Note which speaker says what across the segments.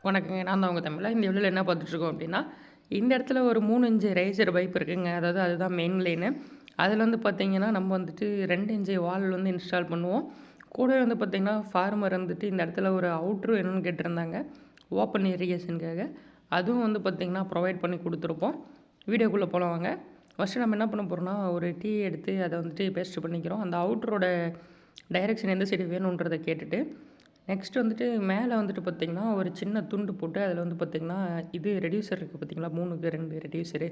Speaker 1: வணக்கங்க. நான் தான் உங்க தமிழா. இந்த வீடியோல என்ன பார்த்துட்ருக்கோம் அப்டின்னா, இந்த இடத்துல ஒரு 3 இன்ச் ரேசர் பைப் இருக்குங்க. அதாவது அதுதான் மெயின் லைனு. அதில வந்து பார்த்தீங்கன்னா, நம்ம வந்துட்டு 2 இன்ச் வால் வந்து இன்ஸ்டால் பண்ணுவோம். கூடவே வந்து பார்த்தீங்கன்னா, ஃபார்மர் வந்துட்டு இந்த இடத்துல ஒரு அவுட்ரு வேணும்னு கேட்டிருந்தாங்க. ஓப்பன் இரிகேஷனுக்காக. அதுவும் வந்து பார்த்தீங்கன்னா, ப்ரொவைட் பண்ணி குடுத்துருப்போம். வீடியோக்குள்ள போலாம் வாங்க. ஃபர்ஸ்ட்டு நம்ம என்ன பண்ண போறோம்னா, ஒரு டீ எடுத்து அத வந்துட்டு பேஸ்ட் பண்ணிக்கிறோம். அந்த அவுட்டரோட டைரக்ஷன் எந்த சைடு வேணுன்றத கேட்டுட்டு நெக்ஸ்ட் வந்துட்டு மேலே வந்துட்டு பார்த்தீங்கன்னா, ஒரு சின்ன துண்டு போட்டு அதில வந்து பார்த்தீங்கன்னா, இது ரெடியூசர் இருக்குது பார்த்தீங்களா? 3க்கு 2 ரெடியூசரு.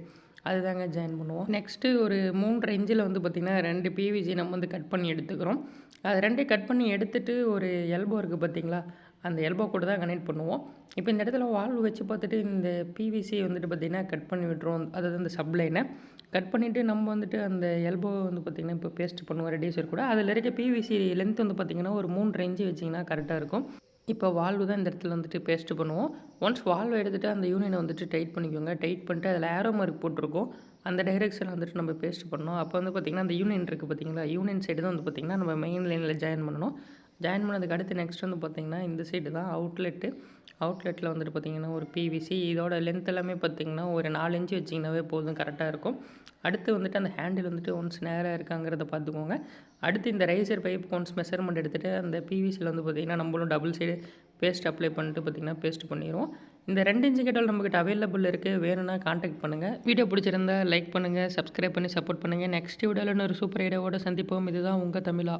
Speaker 1: அதுதாங்க ஜாயின் பண்ணுவோம். நெக்ஸ்ட்டு ஒரு 3 1/2 இன்ச்சில வந்து பார்த்தீங்கன்னா, 2 பிவிசி நம்ம வந்து கட் பண்ணி எடுத்துக்கிறோம். அது 2யும் கட் பண்ணி எடுத்துட்டு ஒரு எல்போ இருக்குது பார்த்தீங்களா? அந்த எல்போ கூட தான் கனெக்ட் பண்ணுவோம். இப்போ இந்த இடத்துல வால்வு வச்சு பார்த்துட்டு இந்த பிவிசி வந்துட்டு பார்த்தீங்கன்னா, கட் பண்ணி விட்டுருவோம். அதாவது இந்த சப்லைன. கட் பண்ணிவிட்டு நம்ம வந்துட்டு அந்த எல்போ வந்து பார்த்திங்கன்னா, இப்போ பேஸ்ட் பண்ணுவோம் ரெடியூசர் கூட. அதில இருக்க பிவிசி லென்த் வந்து பார்த்திங்கன்னா, ஒரு 3 1/2 இன்ச்சு வச்சிங்கன்னா கரெக்டாக இருக்கும். இப்போ வால்வு தான் இந்த இடத்துல வந்துட்டு பேஸ்ட் பண்ணுவோம். ஒன்ஸ் வால்வ எடுத்துட்டு அந்த யூனியன வந்துட்டு டைட் பண்ணிக்கோங்க. டைட் பண்ணிட்டு அதில ஏரோ மார்க் போட்டிருக்கும். அந்த டைரெக்ஷன்ல வந்துட்டு நம்ம பேஸ்ட் பண்ணணும். அப்போ வந்து பார்த்திங்கன்னா, அந்த யூனியன் இருக்குது பார்த்தீங்களா? யூனியன் சைடு தான் வந்து பார்த்திங்கன்னா, நம்ம மெயின் லைன்ல ஜாயின் பண்ணணும். ஜாயின் பண்ணதுக்கு அடுத்து நெக்ஸ்ட் வந்து பார்த்திங்கன்னா, இந்த சைடு தான் அவுட்லெட்டு. அவுட்லெட்டில வந்துட்டு பார்த்திங்கன்னா, ஒரு பிவிசி இதோட லென்த் எல்லாமே பார்த்திங்கன்னா, ஒரு 4 இன்ச்சு வச்சிங்கனாவே போதும் கரெக்டாக இருக்கும். அடுத்து வந்துட்டு அந்த ஹேண்டில் வந்துட்டு ஒன்ஸ் நேரா இருக்காங்கிறத பார்த்துக்கோங்க. அடுத்து இந்த ரைசர் பைப் ஒன்ஸ் மெஷர்மெண்ட் எடுத்துட்டு அந்த பிவிசில வந்து பார்த்திங்கன்னா, நம்மளும் டபுள் சைடு பேஸ்ட் அப்ளை பண்ணிட்டு பார்த்திங்கன்னா, பேஸ்ட் பண்ணிருவோம். இந்த 2 இன்ச் கேட்டால் நம்மகிட்ட அவைலபிள் இருக்கு. வேணும்னா கான்டாக்ட் பண்ணுங்க. வீடியோ பிடிச்சிருந்தா லைக் பண்ணுங்க, சப்ஸ்கிரைப் பண்ணி சப்போர்ட் பண்ணுங்க. நெக்ஸ்ட் வீடியோல இன்னொரு சூப்பர் ஐடியாவோட சந்திப்போம். இதுதான் உங்க தமிழா.